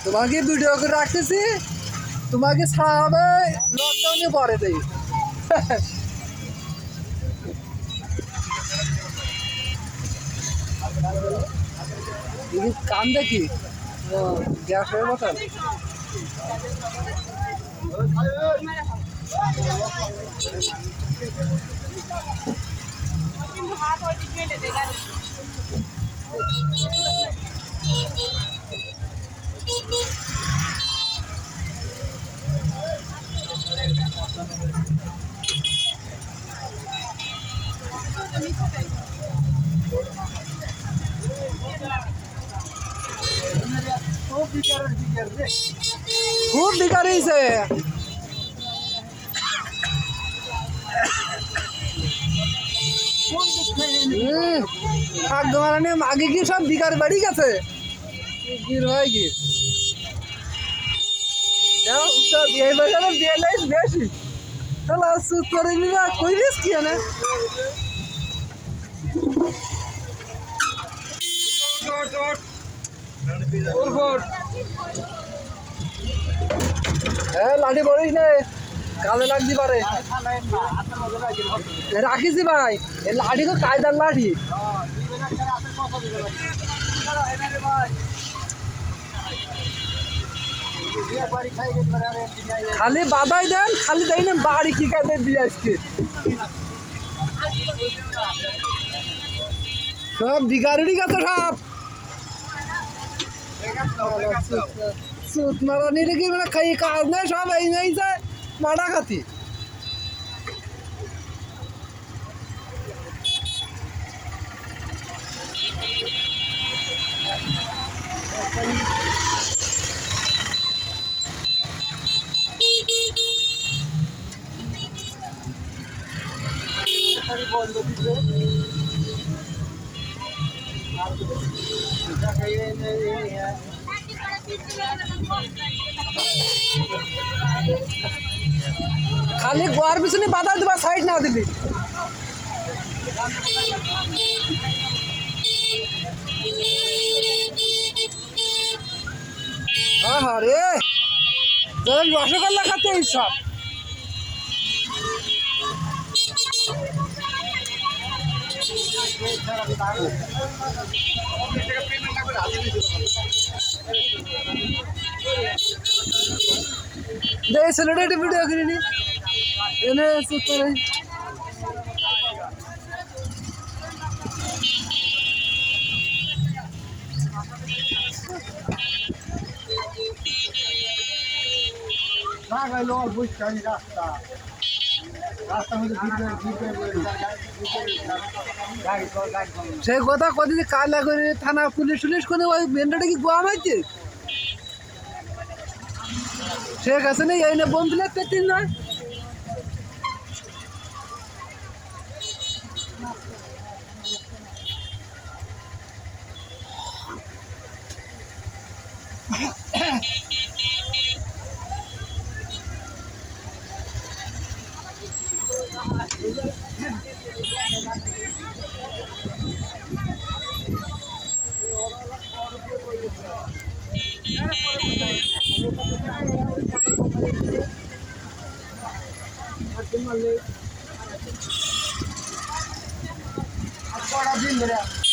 তোমাকে ভিডিও করে রাখতেছি, তোমাকে ছাড়া হবে লকডাউনে পরে দেই। কান দেখি গ্যাস হয়ে বসাল। খুব বেকার হয়েছে। আগে কি সব বিকার বাড়ি গেছে কি বেশি করে কইলিস কি না লাঠি পড়িস নে, কাজে লাগতে পারে। রাখিস ভাই, এই লাঠি তো কায়দার লাঠি। খালি বাধাই দেন, খালি দেয় না বাড়ি কি কাজে দিয়ে আসছে। সব বিগাড়ি গেছে সব। সুত মারা নিলে কি মানে খাই কাজ নেই, সব এই নেই যে মারা খাতি। বন্ধ দিচ্ছে খালি গোয়ার পিছনে বাধা দিবা, সাইড না দিবি। হ্যাঁ রে, রসগোল্লা খাতে এইসব। ছেলেটা ভিডিও করিনি এনে সেই কথা কদিন কালা করে থানা পুলিশ টুলিশ করে ওই মেনটা কি গোয়া মারছে সে কাছে নেই এই না বোম দিলে পেতিন নয়। दिन